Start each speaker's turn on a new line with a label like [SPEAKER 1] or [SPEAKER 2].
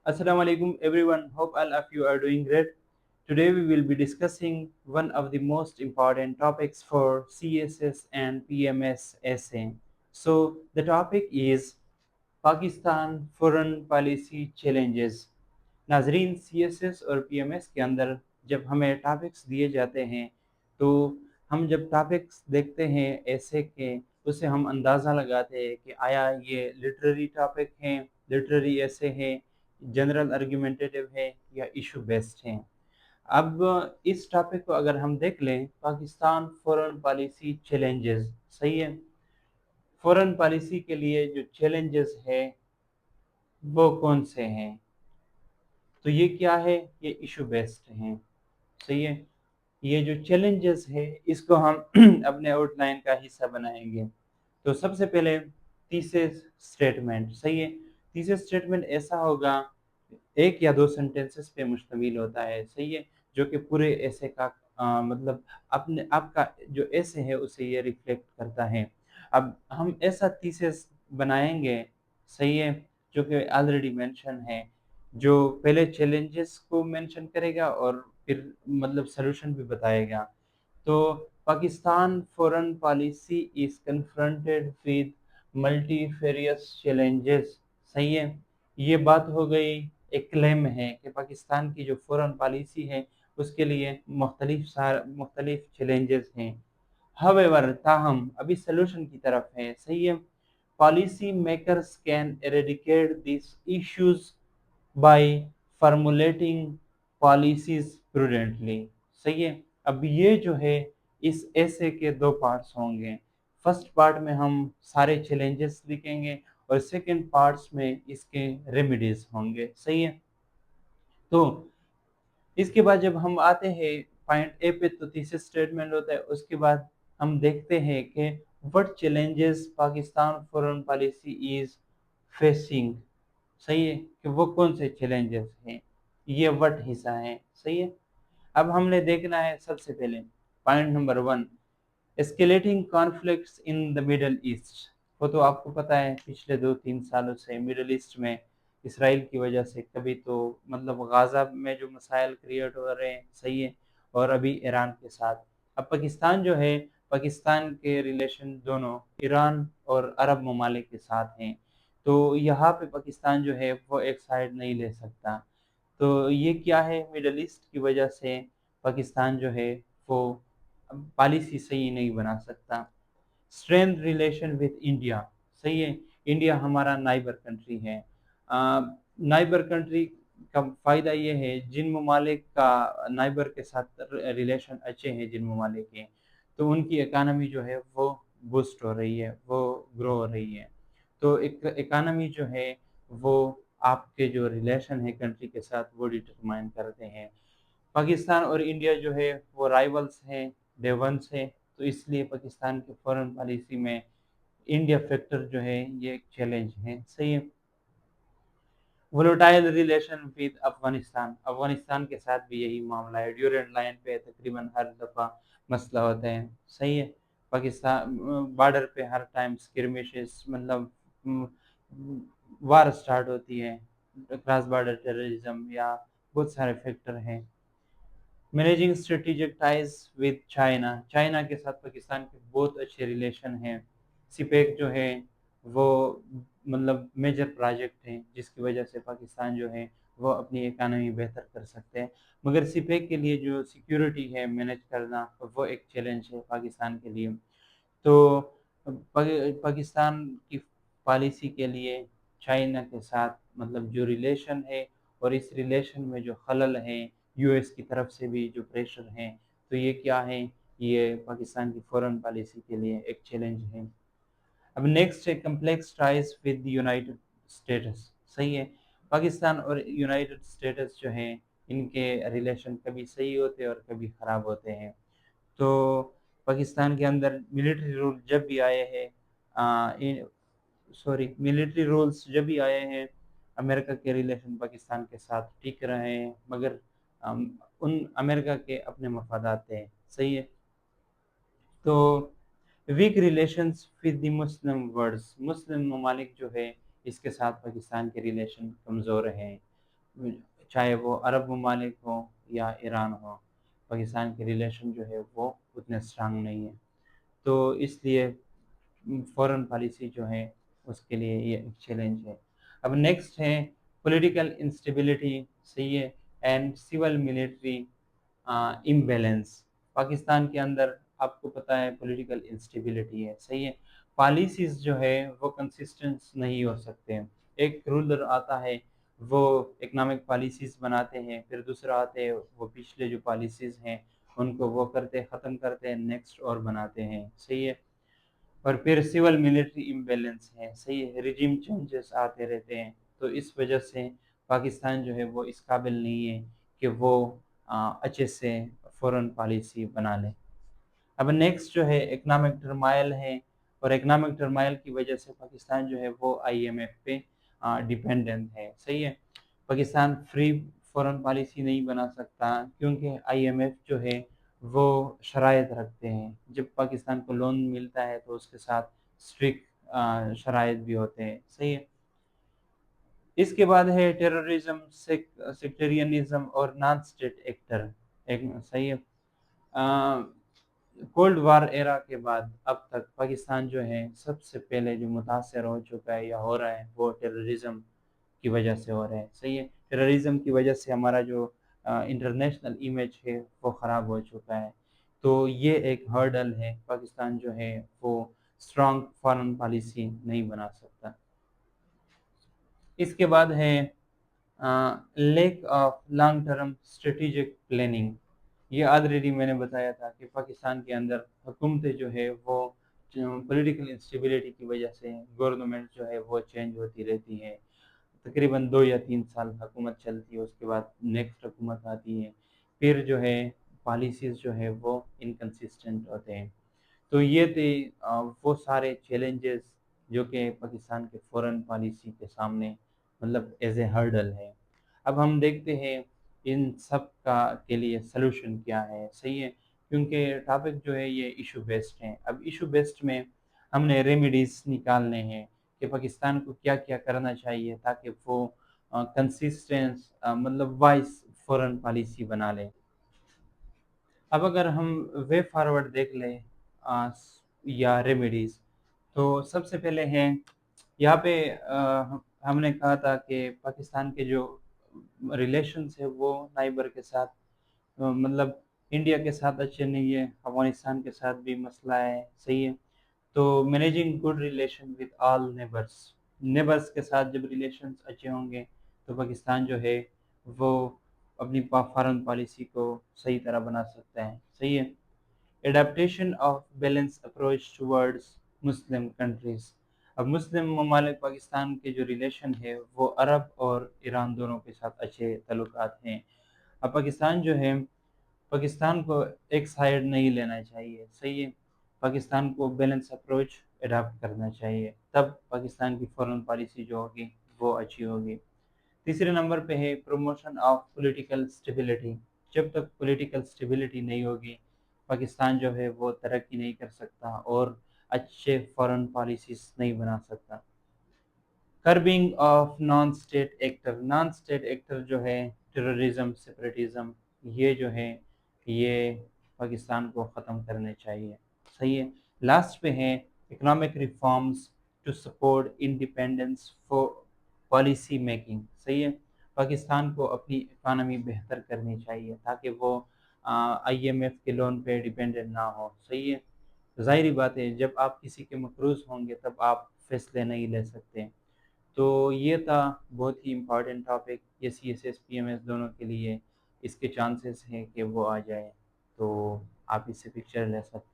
[SPEAKER 1] Assalamu alaikum everyone. Hope all of you are doing great. Today we will be discussing one of the most important topics for CSS and PMS essay. So the topic is Pakistan Foreign Policy Challenges. नाजरीन CSS और PMS के अंदर जब हमें topics दिए जाते हैं तो हम जब टॉपिक्स देखते हैं ऐसे के उससे हम अंदाज़ा लगाते हैं कि आया ये लिटरेरी टॉपिक हैं, लिटरेरी ऐसे हैं, जनरल आर्गुमेंटेटिव है या इशू बेस्ड हैं। अब इस टॉपिक को अगर हम देख लें, पाकिस्तान फॉरेन पॉलिसी चैलेंजेस, सही है। फॉरेन पॉलिसी के लिए जो चैलेंजेस है वो कौन से हैं? तो ये क्या है? ये इशू बेस्ड हैं, सही है। ये जो चैलेंजेस है इसको हम अपने आउटलाइन का हिस्सा बनाएंगे। तो सबसे पहले थीसिस स्टेटमेंट, सही है। थीसिस स्टेटमेंट ऐसा होगा, एक या दो सेंटेंसेस पे मुश्तमिल होता है, सही है, जो कि पूरे ऐसे का मतलब अपने आपका जो ऐसे है उसे ये रिफ्लेक्ट करता है। अब हम ऐसा थीसिस बनाएंगे, सही है, जो कि ऑलरेडी मेंशन है, जो पहले चैलेंजेस को मेंशन करेगा और फिर मतलब सॉल्यूशन भी बताएगा। तो Pakistan foreign policy is confronted with multifarious challenges, सही है। ये बात हो गई, एक क्लेम है कि पाकिस्तान की जो फॉरेन पॉलिसी है उसके लिए मुख्तलिफ चैलेंजेस हैं। हावेवर ताहम अभी सलूशन की तरफ है, सही है। Policy makers can eradicate this issues by formulating policies prudently, सही है। अब ये जो है इस ऐसे के दो पार्ट्स होंगे। फर्स्ट पार्ट में हम सारे चैलेंजेस लिखेंगे और सेकंड पार्ट्स में इसके रेमेडीज होंगे, सही है। तो इसके बाद जब हम आते हैं पॉइंट ए पे तो थीसिस स्टेटमेंट होता है, उसके बाद हम देखते हैं कि what challenges Pakistan foreign policy is facing, सही है, कि वो कौन से चैलेंजेस हैं, ये व्हाट हिस्सा है, सही है। अब हमने देखना है सबसे पहले point number 1, escalating conflicts in the middle east. वो तो आपको पता है पिछले 2-3 सालों से मिडल ईस्ट में इसराइल की वजह से कभी तो मतलब गाज़ा में जो मसाइल क्रिएट हो रहे हैं, सही है, और अभी ईरान के साथ। अब पाकिस्तान जो है, पाकिस्तान के रिलेशन दोनों ईरान और अरब ममालिक के साथ हैं, तो यहाँ पे पाकिस्तान जो है वो एक साइड नहीं ले सकता। तो ये क्या है, मिडल ईस्ट की वजह से पाकिस्तान जो है वो पॉलिसी सही नहीं बना सकता। स्ट्रेंथ रिलेशन विद इंडिया, सही है। इंडिया हमारा नाइबर कंट्री है। नाइबर कंट्री का फ़ायदा ये है, जिन ममालिक का नाइबर के साथ रिलेशन अच्छे हैं, जिन ममालिक के, तो उनकी इकानमी जो है वो बूस्ट हो रही है, वो ग्रो हो रही है। तो एक इकानमी जो है वो आपके जो रिलेशन है कंट्री के साथ वो डिटरमाइन करते हैं। पाकिस्तान और इंडिया जो है वो राइवल्स हैं, डे वन से, तो इसलिए पाकिस्तान के फॉरेन पॉलिसी में इंडिया फैक्टर जो है ये एक चैलेंज है, सही है। Volatile relation with Afghanistan, Afghanistan के साथ भी यही मामला है। ड्यूरेंट लाइन पे तकरीबन हर दफ़ा मसला होता है, सही है। पाकिस्तान बॉर्डर पे हर टाइम स्किरमिशेस मतलब वार स्टार्ट होती है, क्रॉस बॉर्डर टेररिज्म या बहुत सारे फैक्टर हैं। Managing strategic ties with China, China के साथ पाकिस्तान के बहुत अच्छे रिलेशन हैं। सीपेक जो है वो मतलब मेजर प्रोजेक्ट हैं जिसकी वजह से पाकिस्तान जो है वो अपनी इकानमी बेहतर कर सकते हैं। मगर सीपेक के लिए जो सिक्योरिटी है मैनेज करना वो एक चैलेंज है पाकिस्तान के लिए। तो पाकिस्तान की पॉलिसी के लिए चाइना के साथ मतलब जो रिलेशन है और इस रिलेशन में जो खलल हैं, यूएस की तरफ से भी जो प्रेशर हैं, तो ये क्या है, ये पाकिस्तान की फॉरेन पॉलिसी के लिए एक चैलेंज है। अब नेक्स्ट है complex ties with United states, सही है। पाकिस्तान और यूनाइटेड स्टेट्स जो हैं इनके रिलेशन कभी सही होते हैं और कभी ख़राब होते हैं। तो पाकिस्तान के अंदर मिलिट्री रूल जब भी आए हैं, मिलिट्री रूल्स जब भी आए हैं, अमेरिका के रिलेशन पाकिस्तान के साथ ठीक रहे हैं, मगर उन अमेरिका के अपने मफादात थे, सही है। तो weak relations with the Muslim worlds, Muslim ममालिक जो है इसके साथ पाकिस्तान के रिलेशन कमज़ोर हैं। چاہے وہ عرب ممالک ہوں یا ایران ہو، پاکستان کے ریلیشن جو ہے وہ اتنے اسٹرانگ نہیں ہیں، تو اس لیے فورن پالیسی جو ہے اس کے لیے یہ ایک چیلنج ہے۔ اب نیکسٹ ہے پولیٹیکل انسٹیبلٹی، صحیح ہے، and civil military imbalance. Pakistan کے اندر آپ کو پتہ ہے پولیٹیکل انسٹیبلٹی ہے، صحیح ہے، پالیسیز جو ہے وہ کنسسٹنٹ نہیں ہو سکتے۔ ایک رولر آتا ہے، وہ اکنامک پالیسیز بناتے ہیں، پھر دوسرا آتے ہیں، وہ پچھلے جو پالیسیز ہیں ان کو وہ کرتے ختم کرتے ہیں، نیکسٹ اور بناتے ہیں، صحیح ہے۔ اور پھر سول ملٹری امبیلنس ہے، صحیح ہے، ریجیم چینجز آتے رہتے ہیں، تو اس وجہ سے پاکستان جو ہے وہ اس قابل نہیں ہے کہ وہ اچھے سے فورن پالیسی بنا لے۔ اب نیکسٹ جو ہے اکنامک ٹرمائل ہے، اور اکنامک ٹرمائل کی وجہ سے پاکستان جو ہے وہ آئی ایم ایف پہ ڈیپینڈنٹ ہے، صحیح ہے۔ پاکستان فری فورن پالیسی نہیں بنا سکتا کیونکہ آئی ایم ایف جو ہے وہ شرائط رکھتے ہیں، جب پاکستان کو لون ملتا ہے تو اس کے ساتھ اسٹرکٹ شرائط بھی ہوتے ہیں، صحیح ہے۔ اس کے بعد ہے ٹیررزم، سیکٹرینزم اور نان اسٹیٹ ایکٹر، صحیح ہے۔ کولڈ وار ایرا کے بعد اب تک پاکستان جو ہے سب سے پہلے جو متاثر ہو چکا ہے یا ہو رہا ہے وہ ٹیررزم کی وجہ سے ہو رہا ہے، صحیح ہے۔ ٹیررزم کی وجہ سے ہمارا جو انٹرنیشنل امیج ہے وہ خراب ہو چکا ہے، تو یہ ایک ہرڈل ہے، پاکستان جو ہے وہ اسٹرانگ فارن پالیسی نہیں بنا سکتا۔ اس کے بعد ہے lack of long term strategic planning. یہ آلریڈی میں نے بتایا تھا کہ پاکستان کے اندر حکومتیں جو ہے وہ پولیٹیکل انسٹیبلٹی کی وجہ سے گورنمنٹ جو ہے وہ چینج ہوتی رہتی ہے، تقریباً 2 یا 3 سال حکومت چلتی ہے، اس کے بعد نیکسٹ حکومت آتی ہے، پھر جو ہے پالیسیز جو ہے وہ انکنسسٹنٹ ہوتے ہیں۔ تو یہ تھے وہ سارے چیلنجز جو کہ پاکستان کے فورن پالیسی کے سامنے مطلب ایز اے ہرڈل ہے۔ اب ہم دیکھتے ہیں ان سب کا کے لیے سلوشن کیا ہے، صحیح ہے، کیونکہ ٹاپک جو ہے یہ ایشو بیسڈ ہے۔ اب ایشو بیسڈ میں ہم نے ریمیڈیز نکالنے ہیں کہ پاکستان کو کیا کیا کرنا چاہیے تاکہ وہ کنسسٹنس مطلب وائس فورن پالیسی بنا لے۔ اب اگر ہم وے فارورڈ دیکھ لیں یا ریمیڈیز، تو سب سے پہلے ہیں یہاں پہ ہم نے کہا تھا کہ پاکستان کے جو ریلیشنز ہے وہ نائبر کے ساتھ مطلب انڈیا کے ساتھ اچھے نہیں ہے، افغانستان کے ساتھ بھی مسئلہ ہے، صحیح ہے۔ تو managing good relation with all neighbours کے ساتھ جب ریلیشنز اچھے ہوں گے تو پاکستان جو ہے وہ اپنی فارن پالیسی کو صحیح طرح بنا سکتا ہے، صحیح ہے۔ Adaptation of balance approach towards Muslim countries. اب مسلم ممالک پاکستان کے جو ریلیشن ہے وہ عرب اور ایران دونوں کے ساتھ اچھے تعلقات ہیں۔ اب پاکستان جو ہے پاکستان کو ایک سائیڈ نہیں لینا چاہیے، صحیح ہے، پاکستان کو بیلنس اپروچ اڈاپٹ کرنا چاہیے، تب پاکستان کی فورن پالیسی جو ہوگی وہ اچھی ہوگی۔ تیسرے نمبر پہ ہے پروموشن آف پولیٹیکل اسٹیبلٹی۔ جب تک پولیٹیکل اسٹیبلٹی نہیں ہوگی پاکستان جو ہے وہ ترقی نہیں کر سکتا اور اچھے فورن پالیسیز نہیں بنا سکتا۔ کربنگ of non state actor. Non state actor جو ہے ٹیررزم، سیپریٹزم، یہ جو ہے یہ پاکستان کو ختم کرنے چاہیے، صحیح ہے۔ لاسٹ پہ ہے economic reforms to support independence for policy making, صحیح ہے۔ پاکستان کو اپنی اکانومی بہتر کرنی چاہیے تاکہ وہ آئی ایم ایف کے لون پہ ڈیپینڈنٹ نہ ہو، صحیح ہے۔ ظاہری بات ہے جب آپ کسی کے مقروض ہوں گے تب آپ فیصلے نہیں لے سکتے۔ تو یہ تھا بہت ہی امپورٹنٹ ٹاپک، یہ C S S P M S دونوں کے لیے اس کے چانسز ہیں کہ وہ آ جائے، تو آپ اس سے پکچر لے سکتے ہیں۔